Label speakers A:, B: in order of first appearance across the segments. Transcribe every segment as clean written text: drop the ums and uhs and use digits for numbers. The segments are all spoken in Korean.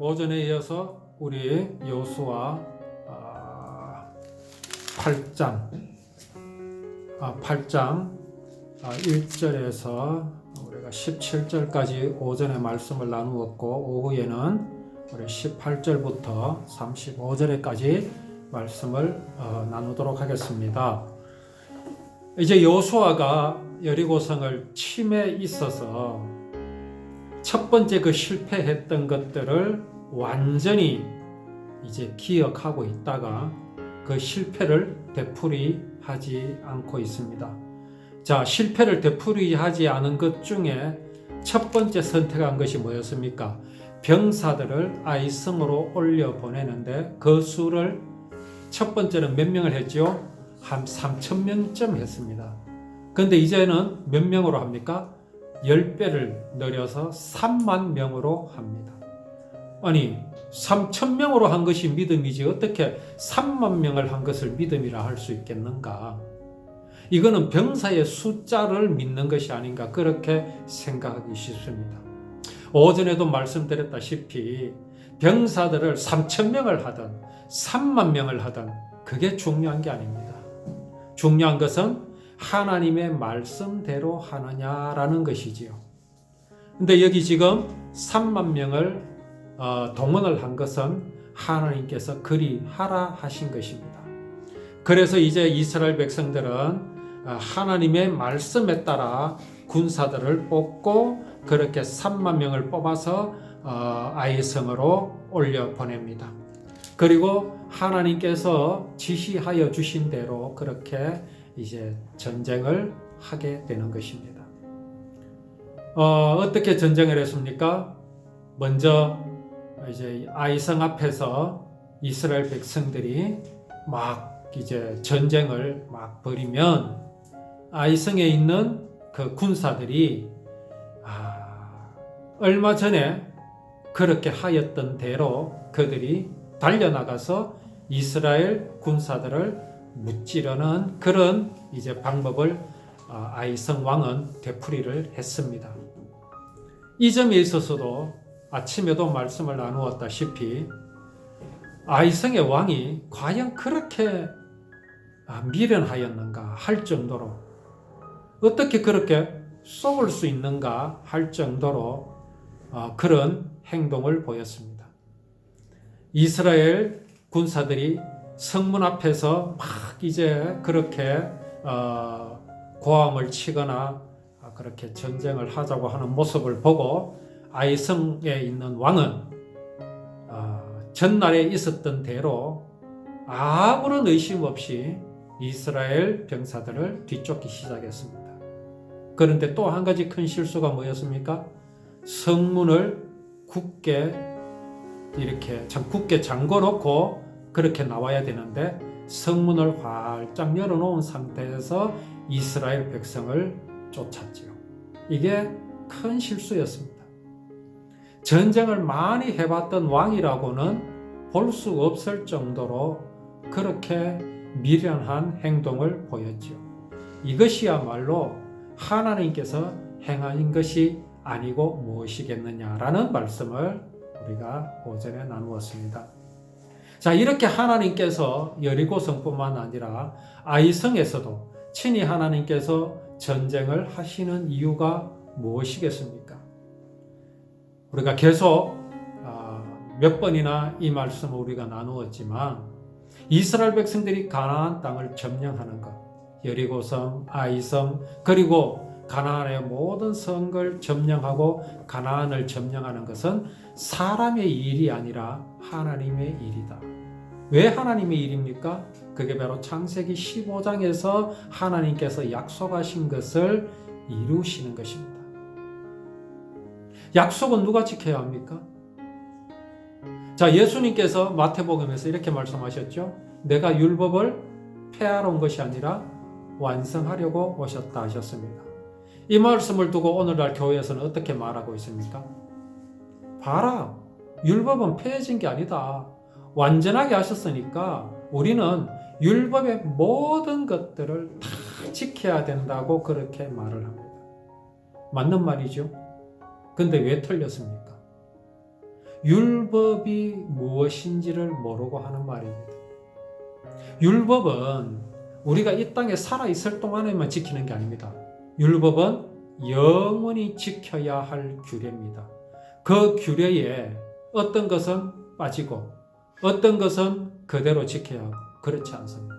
A: 오전에 이어서 우리 여호수아 8장 1절에서 우리가 17절까지 오전에 말씀을 나누었고, 오후에는 우리 18절부터 35절까지 말씀을 나누도록 하겠습니다. 이제 여호수아가 여리고성을 침에 있어서 첫 번째 그 실패했던 것들을 완전히 이제 기억하고 있다가 그 실패를 되풀이하지 않고 있습니다. 자, 실패를 되풀이하지 않은 것 중에 첫 번째 선택한 것이 뭐였습니까? 병사들을 아이성으로 올려 보내는데 그 수를 첫 번째는 몇 명을 했죠? 한 3,000명쯤 했습니다. 그런데 이제는 몇 명으로 합니까? 10배를 늘려서 3만 명으로 합니다. 아니, 3,000명으로 한 것이 믿음이지 어떻게 3만 명을 한 것을 믿음이라 할 수 있겠는가? 이거는 병사의 숫자를 믿는 것이 아닌가, 그렇게 생각하기 쉽습니다. 오전에도 말씀드렸다시피 병사들을 3,000명을 하든 3만 명을 하든 그게 중요한 게 아닙니다. 중요한 것은 하나님의 말씀대로 하느냐라는 것이지요. 근데 여기 지금 3만 명을 동원을 한 것은 하나님께서 그리 하라 하신 것입니다. 그래서 이제 이스라엘 백성들은 하나님의 말씀에 따라 군사들을 뽑고 그렇게 3만 명을 뽑아서 아이성으로 올려 보냅니다. 그리고 하나님께서 지시하여 주신 대로 그렇게 이제 전쟁을 하게 되는 것입니다. 어떻게 전쟁을 했습니까? 먼저 이제 아이성 앞에서 이스라엘 백성들이 막 이제 전쟁을 막 벌이면 아이성에 있는 그 군사들이 얼마 전에 그렇게 하였던 대로 그들이 달려나가서 이스라엘 군사들을 무찌르는 그런 이제 방법을 아이성 왕은 되풀이를 했습니다. 이 점에 있어서도 아침에도 말씀을 나누었다시피 아이성의 왕이 과연 그렇게 미련하였는가 할 정도로, 어떻게 그렇게 쏘을 수 있는가 할 정도로 그런 행동을 보였습니다. 이스라엘 군사들이 성문 앞에서 막 이제 그렇게 고함을 치거나 그렇게 전쟁을 하자고 하는 모습을 보고 아이성에 있는 왕은 전날에 있었던 대로 아무런 의심 없이 이스라엘 병사들을 뒤쫓기 시작했습니다. 그런데 또 한 가지 큰 실수가 뭐였습니까? 성문을 굳게 잠궈놓고 그렇게 나와야 되는데 성문을 활짝 열어놓은 상태에서 이스라엘 백성을 쫓았지요. 이게 큰 실수였습니다. 전쟁을 많이 해봤던 왕이라고는 볼 수 없을 정도로 그렇게 미련한 행동을 보였지요. 이것이야말로 하나님께서 행하신 것이 아니고 무엇이겠느냐라는 말씀을 우리가 오전에 나누었습니다. 자, 이렇게 하나님께서 여리고성뿐만 아니라 아이성에서도 친히 하나님께서 전쟁을 하시는 이유가 무엇이겠습니까? 우리가 계속 몇 번이나 이 말씀을 우리가 나누었지만 이스라엘 백성들이 가나안 땅을 점령하는 것, 여리고성, 아이성, 그리고 가나안의 모든 성을 점령하고 가나안을 점령하는 것은 사람의 일이 아니라 하나님의 일이다. 왜 하나님의 일입니까? 그게 바로 창세기 15장에서 하나님께서 약속하신 것을 이루시는 것입니다. 약속은 누가 지켜야 합니까? 자, 예수님께서 마태복음에서 이렇게 말씀하셨죠. 내가 율법을 폐하러 온 것이 아니라 완성하려고 오셨다 하셨습니다. 이 말씀을 두고 오늘날 교회에서는 어떻게 말하고 있습니까? 봐라, 율법은 폐해진 게 아니다. 완전하게 하셨으니까 우리는 율법의 모든 것들을 다 지켜야 된다고 그렇게 말을 합니다. 맞는 말이죠. 근데 왜 틀렸습니까? 율법이 무엇인지를 모르고 하는 말입니다. 율법은 우리가 이 땅에 살아있을 동안에만 지키는 게 아닙니다. 율법은 영원히 지켜야 할 규례입니다. 그 규례에 어떤 것은 빠지고 어떤 것은 그대로 지켜야 하고 그렇지 않습니다.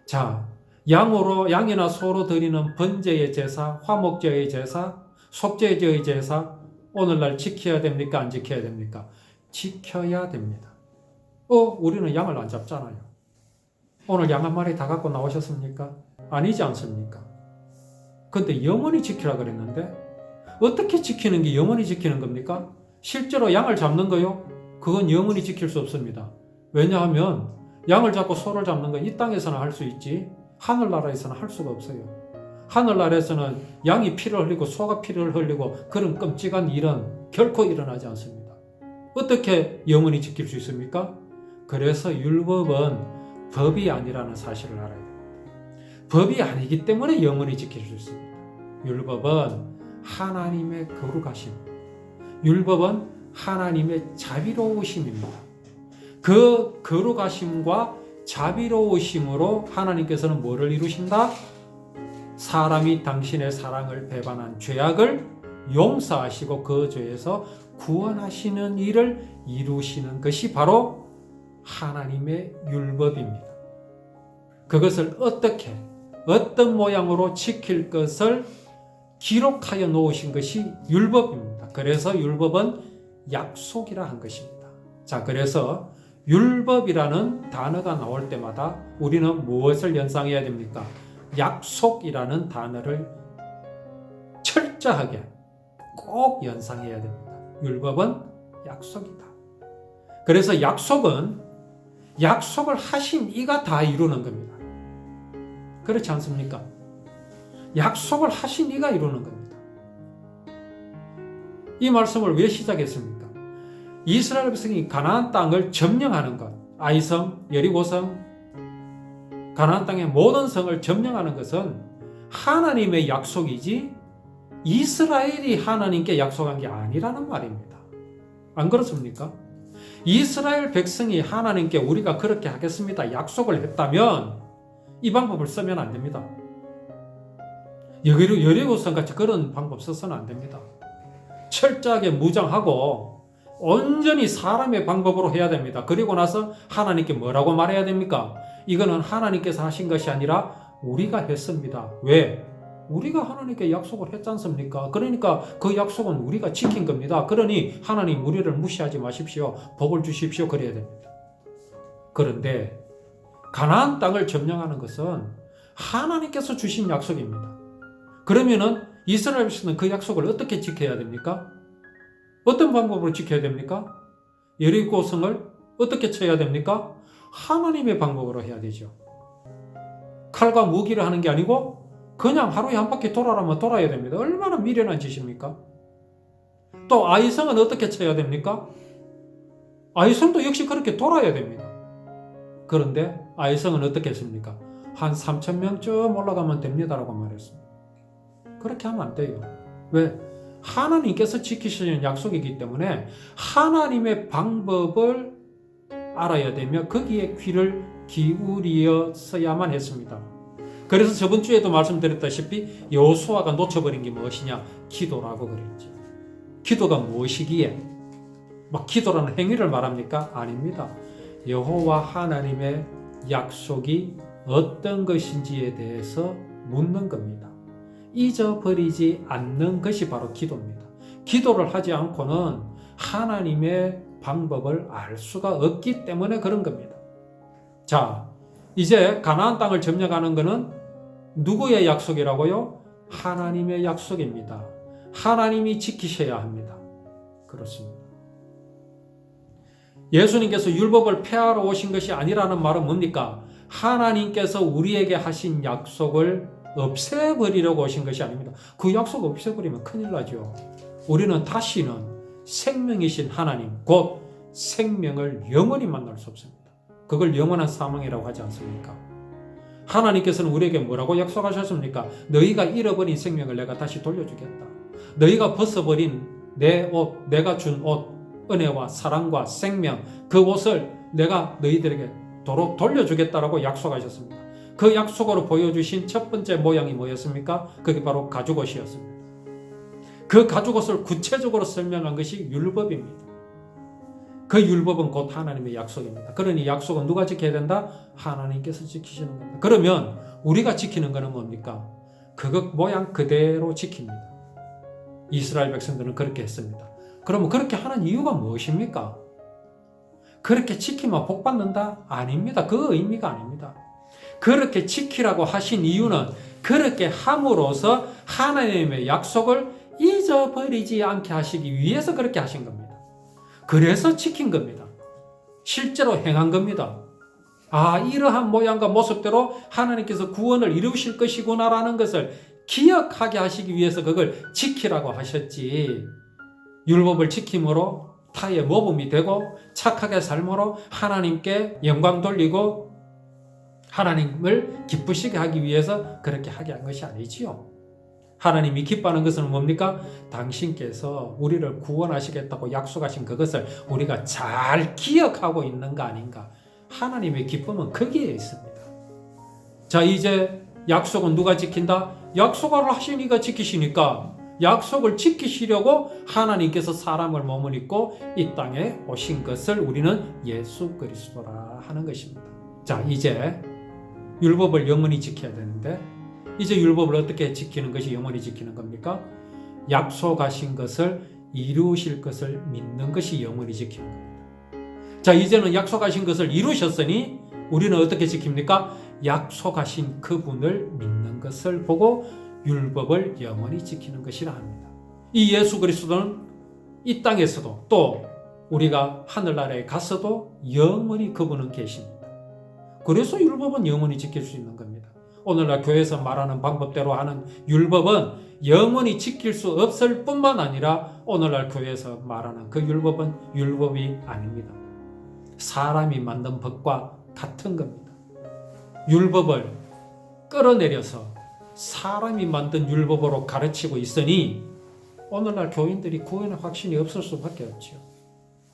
A: 자, 양이나 소로 드리는 번제의 제사, 화목제의 제사, 속죄제의 제사 오늘날 지켜야 됩니까? 안 지켜야 됩니까? 지켜야 됩니다. 우리는 양을 안 잡잖아요. 오늘 양 한 마리 다 갖고 나오셨습니까? 아니지 않습니까? 근데 영원히 지키라 그랬는데 어떻게 지키는 게 영원히 지키는 겁니까? 실제로 양을 잡는 거요? 그건 영원히 지킬 수 없습니다. 왜냐하면 양을 잡고 소를 잡는 건 이 땅에서는 할 수 있지 하늘나라에서는 할 수가 없어요. 하늘나라에서는 양이 피를 흘리고 소가 피를 흘리고 그런 끔찍한 일은 결코 일어나지 않습니다. 어떻게 영원히 지킬 수 있습니까? 그래서 율법은 법이 아니라는 사실을 알아야 됩니다. 법이 아니기 때문에 영원히 지킬 수 있습니다. 율법은 하나님의 거룩하심, 율법은 하나님의 자비로우심입니다. 그 거룩하심과 자비로우심으로 하나님께서는 뭐를 이루신다? 사람이 당신의 사랑을 배반한 죄악을 용서하시고 그 죄에서 구원하시는 일을 이루시는 것이 바로 하나님의 율법입니다. 그것을 어떻게, 어떤 모양으로 지킬 것을 기록하여 놓으신 것이 율법입니다. 그래서 율법은 약속이라 한 것입니다. 자, 그래서 율법이라는 단어가 나올 때마다 우리는 무엇을 연상해야 됩니까? 약속이라는 단어를 철저하게 꼭 연상해야 됩니다. 율법은 약속이다. 그래서 약속을 하신 이가 다 이루는 겁니다. 그렇지 않습니까? 약속을 하신 이가 이루는 겁니다. 이 말씀을 왜 시작했습니까? 이스라엘 백성이 가나안 땅을 점령하는 것, 아이성, 여리고성, 가나안 땅의 모든 성을 점령하는 것은 하나님의 약속이지 이스라엘이 하나님께 약속한 게 아니라는 말입니다. 안 그렇습니까? 이스라엘 백성이 하나님께 우리가 그렇게 하겠습니다 약속을 했다면 이 방법을 쓰면 안 됩니다. 여리고성 같이 그런 방법 써서는 안 됩니다. 철저하게 무장하고 온전히 사람의 방법으로 해야 됩니다. 그리고 나서 하나님께 뭐라고 말해야 됩니까? 이거는 하나님께서 하신 것이 아니라 우리가 했습니다. 왜? 우리가 하나님께 약속을 했지 않습니까? 그러니까 그 약속은 우리가 지킨 겁니다. 그러니 하나님 우리를 무시하지 마십시오. 복을 주십시오. 그래야 됩니다. 그런데 가나안 땅을 점령하는 것은 하나님께서 주신 약속입니다. 그러면은 이스라엘 백성은 그 약속을 어떻게 지켜야 됩니까? 어떤 방법으로 지켜야 됩니까? 여리고성을 어떻게 쳐야 됩니까? 하나님의 방법으로 해야 되죠. 칼과 무기를 하는 게 아니고 그냥 하루에 한 바퀴 돌아라면 돌아야 됩니다. 얼마나 미련한 짓입니까? 또 아이성은 어떻게 쳐야 됩니까? 아이성도 역시 그렇게 돌아야 됩니다. 그런데 아이성은 어떻게 했습니까? 한 3,000명쯤 올라가면 됩니다라고 말했습니다. 그렇게 하면 안 돼요. 왜? 하나님께서 지키시는 약속이기 때문에 하나님의 방법을 알아야 되며 거기에 귀를 기울였어야만 했습니다. 그래서 저번 주에도 말씀드렸다시피 여호수아가 놓쳐버린 게 무엇이냐? 기도라고 그랬죠. 기도가 무엇이기에? 막 기도라는 행위를 말합니까? 아닙니다. 여호와 하나님의 약속이 어떤 것인지에 대해서 묻는 겁니다. 잊어버리지 않는 것이 바로 기도입니다. 기도를 하지 않고는 하나님의 방법을 알 수가 없기 때문에 그런 겁니다. 자, 이제 가나안 땅을 점령하는 것은 누구의 약속이라고요? 하나님의 약속입니다. 하나님이 지키셔야 합니다. 그렇습니다. 예수님께서 율법을 폐하러 오신 것이 아니라는 말은 뭡니까? 하나님께서 우리에게 하신 약속을 없애버리려고 오신 것이 아닙니다. 그 약속 없애버리면 큰일 나죠. 우리는 다시는 생명이신 하나님, 곧 생명을 영원히 만날 수 없습니다. 그걸 영원한 사망이라고 하지 않습니까? 하나님께서는 우리에게 뭐라고 약속하셨습니까? 너희가 잃어버린 생명을 내가 다시 돌려주겠다. 너희가 벗어버린 내 옷, 내가 준 옷, 은혜와 사랑과 생명, 그 옷을 내가 너희들에게 도로 돌려주겠다라고 약속하셨습니다. 그 약속으로 보여주신 첫 번째 모양이 뭐였습니까? 그게 바로 가죽옷이었습니다. 그 가죽옷을 구체적으로 설명한 것이 율법입니다. 그 율법은 곧 하나님의 약속입니다. 그러니 약속은 누가 지켜야 된다? 하나님께서 지키시는 겁니다. 그러면 우리가 지키는 것은 뭡니까? 그것 모양 그대로 지킵니다. 이스라엘 백성들은 그렇게 했습니다. 그러면 그렇게 하는 이유가 무엇입니까? 그렇게 지키면 복 받는다? 아닙니다. 그 의미가 아닙니다. 그렇게 지키라고 하신 이유는 그렇게 함으로써 하나님의 약속을 잊어버리지 않게 하시기 위해서 그렇게 하신 겁니다. 그래서 지킨 겁니다. 실제로 행한 겁니다. 아, 이러한 모양과 모습대로 하나님께서 구원을 이루실 것이구나라는 것을 기억하게 하시기 위해서 그걸 지키라고 하셨지. 율법을 지킴으로 타의 모범이 되고 착하게 삶으로 하나님께 영광 돌리고 하나님을 기쁘시게 하기 위해서 그렇게 하게 한 것이 아니지요. 하나님이 기뻐하는 것은 뭡니까? 당신께서 우리를 구원하시겠다고 약속하신 그것을 우리가 잘 기억하고 있는 거 아닌가? 하나님의 기쁨은 거기에 있습니다. 자, 이제 약속은 누가 지킨다? 약속을 하신 이가 지키시니까 약속을 지키시려고 하나님께서 사람을 몸을 입고 이 땅에 오신 것을 우리는 예수 그리스도라 하는 것입니다. 자, 이제 율법을 영원히 지켜야 되는데 이제 율법을 어떻게 지키는 것이 영원히 지키는 겁니까? 약속하신 것을 이루실 것을 믿는 것이 영원히 지키는 겁니다. 자, 이제는 약속하신 것을 이루셨으니 우리는 어떻게 지킵니까? 약속하신 그분을 믿는 것을 보고 율법을 영원히 지키는 것이라 합니다. 이 예수 그리스도는 이 땅에서도 또 우리가 하늘나라에 가서도 영원히 그분은 계십니다. 그래서 율법은 영원히 지킬 수 있는 겁니다. 오늘날 교회에서 말하는 방법대로 하는 율법은 영원히 지킬 수 없을 뿐만 아니라 오늘날 교회에서 말하는 그 율법은 율법이 아닙니다. 사람이 만든 법과 같은 겁니다. 율법을 끌어내려서 사람이 만든 율법으로 가르치고 있으니 오늘날 교인들이 구원의 확신이 없을 수밖에 없지요.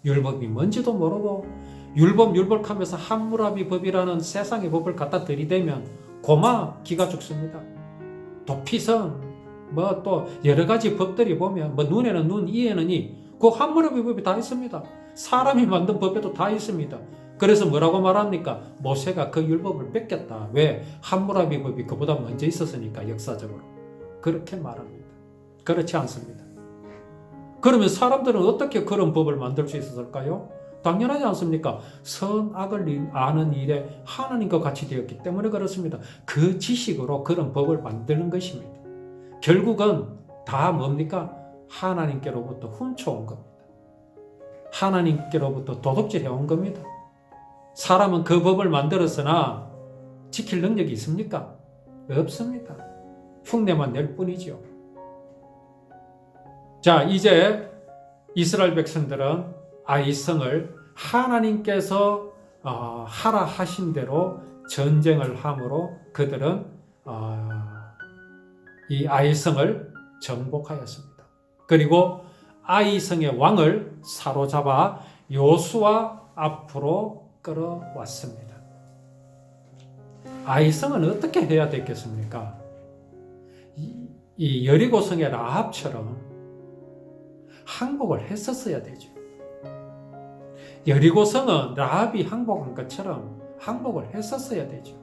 A: 율법이 뭔지도 모르고 율법 하면서 함무라비 법이라는 세상의 법을 갖다 들이대면 고마 기가 죽습니다. 도피성 뭐 또 여러 가지 법들이 보면 뭐 눈에는 눈, 이에는 이, 그 함무라비 법이 다 있습니다. 사람이 만든 법에도 다 있습니다. 그래서 뭐라고 말합니까? 모세가 그 율법을 뺏겼다. 왜? 함무라비 법이 그보다 먼저 있었으니까 역사적으로. 그렇게 말합니다. 그렇지 않습니다. 그러면 사람들은 어떻게 그런 법을 만들 수 있었을까요? 당연하지 않습니까? 선악을 아는 일에 하나님과 같이 되었기 때문에 그렇습니다. 그 지식으로 그런 법을 만드는 것입니다. 결국은 다 뭡니까? 하나님께로부터 훔쳐온 겁니다. 하나님께로부터 도둑질 해온 겁니다. 사람은 그 법을 만들었으나 지킬 능력이 있습니까? 없습니다. 흉내만 낼 뿐이죠. 자, 이제 이스라엘 백성들은 아이성을 하나님께서 하라 하신 대로 전쟁을 함으로 그들은 이 아이성을 정복하였습니다. 그리고 아이성의 왕을 사로잡아 요수아 앞으로 끌어왔습니다. 아이성은 어떻게 해야 되겠습니까? 이 여리고성의 라합처럼 항복을 했었어야 되죠. 여리고성은 라합이 항복한 것처럼 항복을 했었어야 되죠.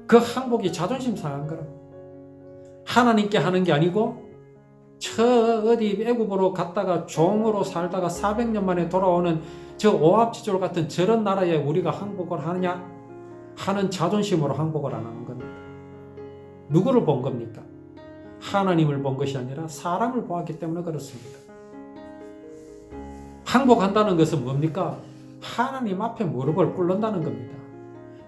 A: 그 항복이 자존심 상한 거라. 하나님께 하는 게 아니고 저 어디 애굽으로 갔다가 종으로 살다가 400년 만에 돌아오는 저 오합지졸 같은 저런 나라에 우리가 항복을 하느냐 하는 자존심으로 항복을 안 하는 겁니다. 누구를 본 겁니까? 하나님을 본 것이 아니라 사람을 보았기 때문에 그렇습니다. 항복한다는 것은 뭡니까? 하나님 앞에 무릎을 꿇는다는 겁니다.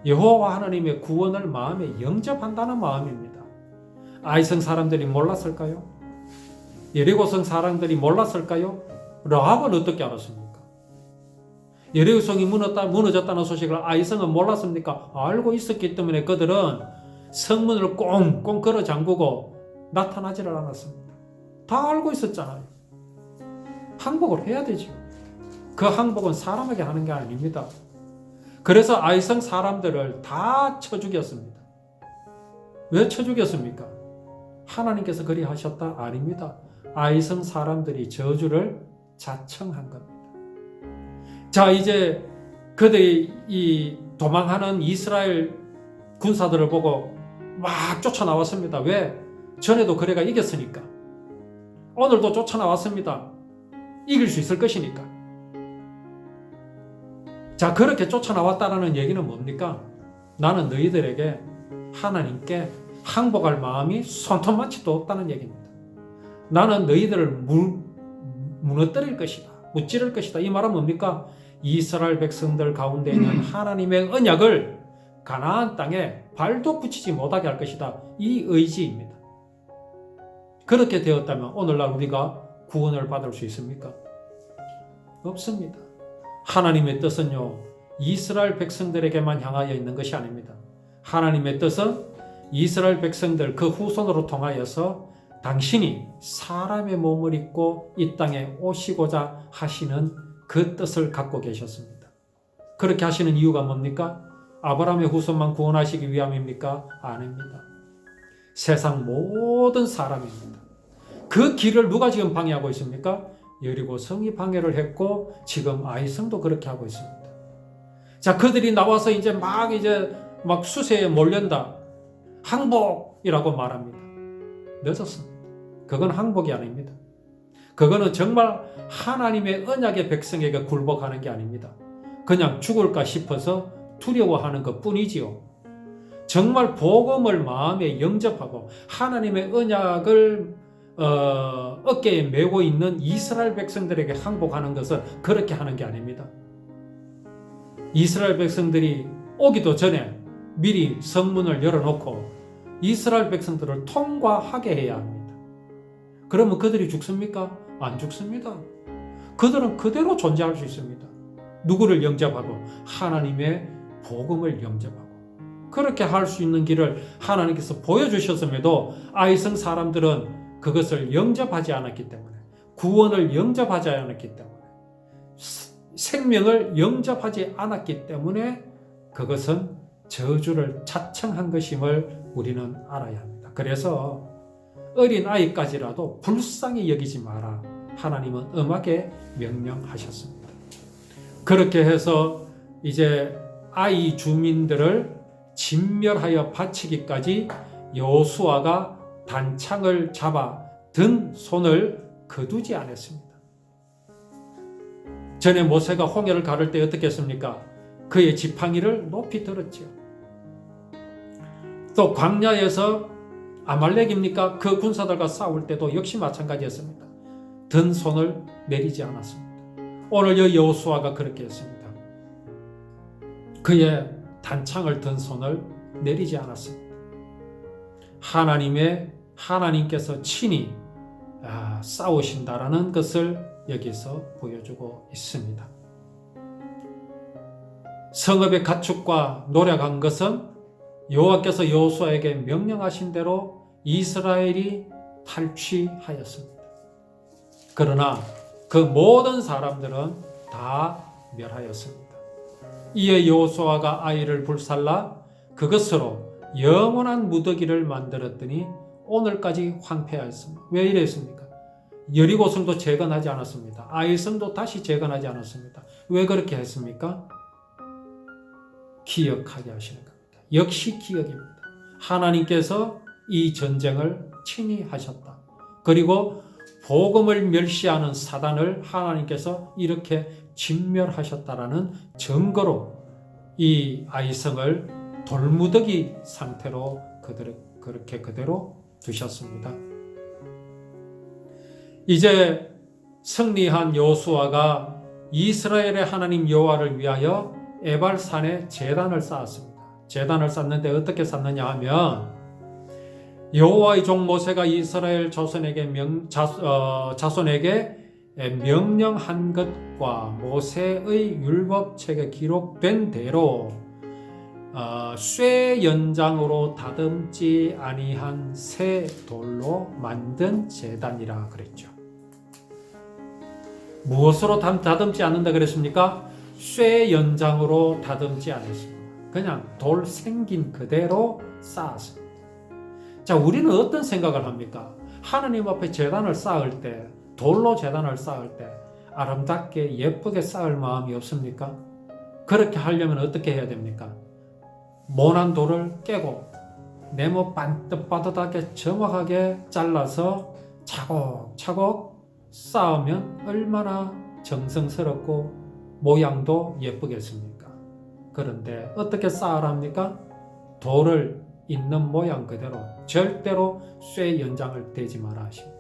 A: 여호와 하나님의 구원을 마음에 영접한다는 마음입니다. 아이성 사람들이 몰랐을까요? 여리고성 사람들이 몰랐을까요? 라합은 어떻게 알았습니까? 여리고성이 무너졌다는 소식을 아이성은 몰랐습니까? 알고 있었기 때문에 그들은 성문을 꽁꽁 걸어 잠그고 나타나지를 않았습니다. 다 알고 있었잖아요. 항복을 해야 되죠. 그 항복은 사람에게 하는 게 아닙니다. 그래서 아이성 사람들을 다 쳐 죽였습니다. 왜 쳐 죽였습니까? 하나님께서 그리 하셨다? 아닙니다. 아이성 사람들이 저주를 자청한 겁니다. 자, 이제 그들이 이 도망하는 이스라엘 군사들을 보고 막 쫓아나왔습니다. 왜? 전에도 그래가 이겼으니까. 오늘도 쫓아나왔습니다. 이길 수 있을 것이니까. 자, 그렇게 쫓아나왔다는 얘기는 뭡니까? 나는 너희들에게 하나님께 항복할 마음이 손톱만치도 없다는 얘기입니다. 나는 너희들을 무너뜨릴 것이다. 무찌를 것이다. 이 말은 뭡니까? 이스라엘 백성들 가운데 있는 하나님의 언약을 가나안 땅에 발도 붙이지 못하게 할 것이다. 이 의지입니다. 그렇게 되었다면 오늘날 우리가 구원을 받을 수 있습니까? 없습니다. 하나님의 뜻은요, 이스라엘 백성들에게만 향하여 있는 것이 아닙니다. 하나님의 뜻은 이스라엘 백성들 그 후손으로 통하여서 당신이 사람의 몸을 입고 이 땅에 오시고자 하시는 그 뜻을 갖고 계셨습니다. 그렇게 하시는 이유가 뭡니까? 아브라함의 후손만 구원하시기 위함입니까? 아닙니다. 세상 모든 사람입니다. 그 길을 누가 지금 방해하고 있습니까? 여리고 성이 방해를 했고 지금 아이성도 그렇게 하고 있습니다. 자, 그들이 나와서 이제 막 수세에 몰린다. 항복이라고 말합니다. 늦었습니다. 그건 항복이 아닙니다. 그거는 정말 하나님의 언약의 백성에게 굴복하는 게 아닙니다. 그냥 죽을까 싶어서 두려워하는 것 뿐이지요. 정말 복음을 마음에 영접하고 하나님의 언약을 어깨에 메고 있는 이스라엘 백성들에게 항복하는 것은 그렇게 하는 게 아닙니다. 이스라엘 백성들이 오기도 전에 미리 성문을 열어놓고 이스라엘 백성들을 통과하게 해야 합니다. 그러면 그들이 죽습니까? 안 죽습니다. 그들은 그대로 존재할 수 있습니다. 누구를 영접하고? 하나님의 복음을 영접하고. 그렇게 할 수 있는 길을 하나님께서 보여주셨음에도 아이성 사람들은 그것을 영접하지 않았기 때문에, 구원을 영접하지 않았기 때문에, 생명을 영접하지 않았기 때문에 그것은 저주를 자청한 것임을 우리는 알아야 합니다. 그래서 어린 아이까지라도 불쌍히 여기지 마라. 하나님은 엄하게 명령하셨습니다. 그렇게 해서 이제 아이 주민들을 진멸하여 바치기까지 여호수아가 단창을 잡아 든 손을 거두지 않았습니다. 전에 모세가 홍해를 가를 때 어떻게 했습니까? 그의 지팡이를 높이 들었지요. 또 광야에서 아말렉입니까? 그 군사들과 싸울 때도 역시 마찬가지였습니다. 든 손을 내리지 않았습니다. 오늘 여호수아가 그렇게 했습니다. 그의 단창을 든 손을 내리지 않았습니다. 하나님께서 친히 싸우신다라는 것을 여기서 보여주고 있습니다. 성읍의 가축과 노력한 것은 여호와께서 여호수아에게 명령하신 대로 이스라엘이 탈취하였습니다. 그러나 그 모든 사람들은 다 멸하였습니다. 이에 여호수아가 아이를 불살라 그것으로 영원한 무더기를 만들었더니 오늘까지 황폐하였습니다. 왜 이랬습니까? 여리고성도 재건하지 않았습니다. 아이성도 다시 재건하지 않았습니다. 왜 그렇게 했습니까? 기억하게 하시는 겁니다. 역시 기억입니다. 하나님께서 이 전쟁을 친히 하셨다. 그리고 복음을 멸시하는 사단을 하나님께서 이렇게 진멸하셨다라는 증거로 이 아이성을 돌무더기 상태로 그렇게 그대로 두셨습니다. 이제 승리한 여호수아가 이스라엘의 하나님 여호와를 위하여 에발산에 제단을 쌓았습니다. 제단을 쌓는데 어떻게 쌓느냐 하면 여호와의 종 모세가 이스라엘 자손에게 명령한 것과 모세의 율법책에 기록된 대로 쇠 연장으로 다듬지 아니한 새 돌로 만든 제단이라 그랬죠. 무엇으로 다듬지 않는다 그랬습니까? 쇠 연장으로 다듬지 않았습니다. 그냥 돌 생긴 그대로 쌓았습니다. 자, 우리는 어떤 생각을 합니까? 하나님 앞에 제단을 쌓을 때, 돌로 제단을 쌓을 때 아름답게 예쁘게 쌓을 마음이 없습니까? 그렇게 하려면 어떻게 해야 됩니까? 모난 돌을 깨고 네모 반듯반듯하게 정확하게 잘라서 차곡차곡 쌓으면 얼마나 정성스럽고 모양도 예쁘겠습니까? 그런데 어떻게 쌓으랍니까? 돌을 있는 모양 그대로 절대로 쇠 연장을 대지 마라 하십니다.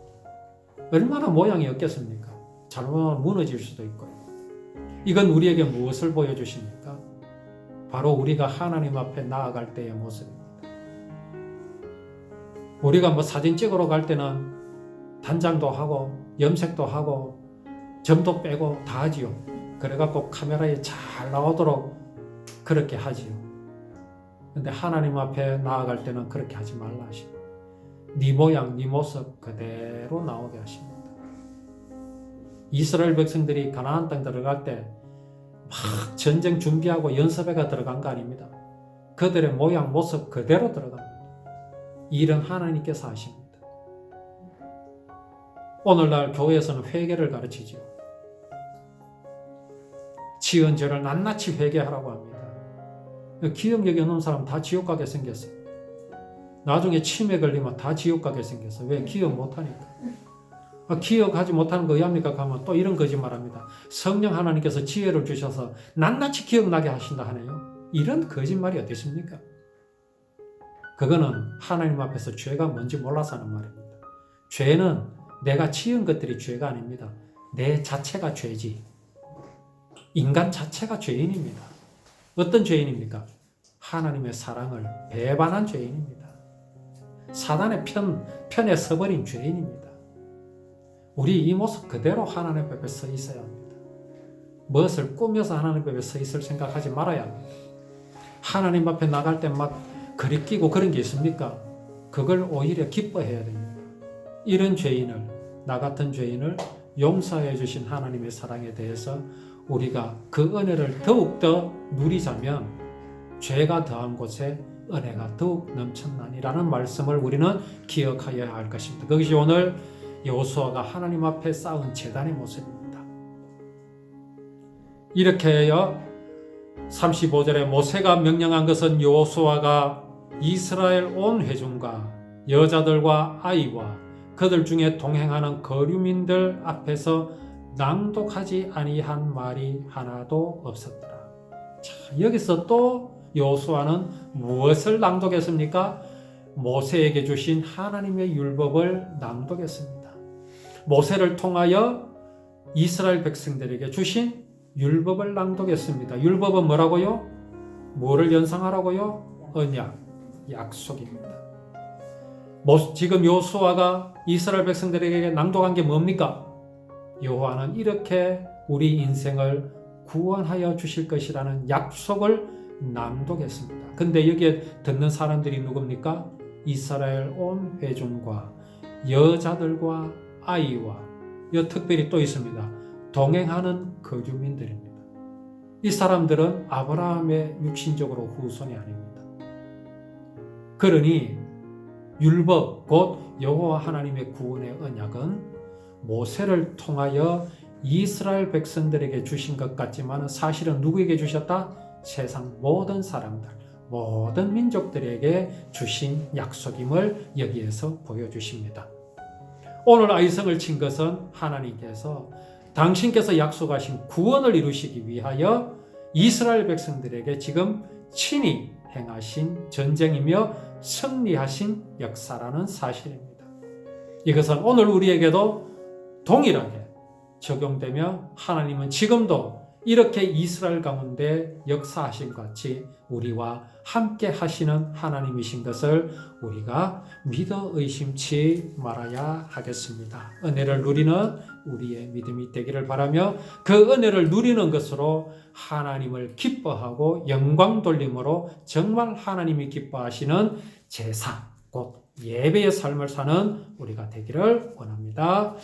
A: 얼마나 모양이 없겠습니까? 잘못하면 무너질 수도 있고요. 이건 우리에게 무엇을 보여주십니까? 바로 우리가 하나님 앞에 나아갈 때의 모습입니다. 우리가 사진 찍으러 갈 때는 단장도 하고 염색도 하고 점도 빼고 다 하지요. 그래갖고 카메라에 잘 나오도록 그렇게 하지요. 근데 하나님 앞에 나아갈 때는 그렇게 하지 말라 하십니다. 네 모양, 네 모습 그대로 나오게 하십니다. 이스라엘 백성들이 가나안 땅 들어갈 때 막 전쟁 준비하고 연습회가 들어간 거 아닙니다. 그들의 모양, 모습 그대로 들어갑니다. 일은 하나님께서 하십니다. 오늘날 교회에서는 회개를 가르치죠. 지은 죄를 낱낱이 회개하라고 합니다. 기억력이 없는 사람 다 지옥 가게 생겼어요. 나중에 치매 걸리면 다 지옥 가게 생겼어. 왜? 기억 못하니까. 기억하지 못하는 거 의합니까? 가면 또 이런 거짓말합니다. 성령 하나님께서 지혜를 주셔서 낱낱이 기억나게 하신다 하네요. 이런 거짓말이 어디 있습니까? 그거는 하나님 앞에서 죄가 뭔지 몰라서 하는 말입니다. 죄는 내가 지은 것들이 죄가 아닙니다. 내 자체가 죄지. 인간 자체가 죄인입니다. 어떤 죄인입니까? 하나님의 사랑을 배반한 죄인입니다. 사단의 편에 서버린 죄인입니다. 우리 이 모습 그대로 하나님 앞에 서 있어야 합니다. 무엇을 꾸며서 하나님 앞에 서 있을 생각하지 말아야 합니다. 하나님 앞에 나갈 때 막 그리 끼고 그런 게 있습니까? 그걸 오히려 기뻐해야 됩니다. 이런 죄인을, 나 같은 죄인을 용서해 주신 하나님의 사랑에 대해서 우리가 그 은혜를 더욱더 누리자면 죄가 더한 곳에 은혜가 더욱 넘쳤나니라는 말씀을 우리는 기억하여야 할 것입니다. 그것이 오늘 여호수아가 하나님 앞에 쌓은 제단의 모습입니다. 이렇게 해요. 35절에 모세가 명령한 것은 여호수아가 이스라엘 온 회중과 여자들과 아이와 그들 중에 동행하는 거류민들 앞에서 낭독하지 아니한 말이 하나도 없었더라. 자, 여기서 또 여호수아는 무엇을 낭독했습니까? 모세에게 주신 하나님의 율법을 낭독했습니다. 모세를 통하여 이스라엘 백성들에게 주신 율법을 낭독했습니다. 율법은 뭐라고요? 뭐를 연상하라고요? 언약, 약속입니다. 지금 여호수아가 이스라엘 백성들에게 낭독한 게 뭡니까? 여호와는 이렇게 우리 인생을 구원하여 주실 것이라는 약속을 낭독했습니다. 근데 여기에 듣는 사람들이 누굽니까? 이스라엘 온 회중과 여자들과 아이와 특별히 또 있습니다. 동행하는 거주민들입니다. 이 사람들은 아브라함의 육신적으로 후손이 아닙니다. 그러니 율법 곧 여호와 하나님의 구원의 언약은 모세를 통하여 이스라엘 백성들에게 주신 것 같지만 사실은 누구에게 주셨다? 세상 모든 사람들, 모든 민족들에게 주신 약속임을 여기에서 보여주십니다. 오늘 아이성을 친 것은 하나님께서 당신께서 약속하신 구원을 이루시기 위하여 이스라엘 백성들에게 지금 친히 행하신 전쟁이며 승리하신 역사라는 사실입니다. 이것은 오늘 우리에게도 동일하게 적용되며 하나님은 지금도 이렇게 이스라엘 가운데 역사하신 같이 우리와 함께 하시는 하나님이신 것을 우리가 믿어 의심치 말아야 하겠습니다. 은혜를 누리는 우리의 믿음이 되기를 바라며 그 은혜를 누리는 것으로 하나님을 기뻐하고 영광 돌림으로 정말 하나님이 기뻐하시는 제사, 곧 예배의 삶을 사는 우리가 되기를 원합니다.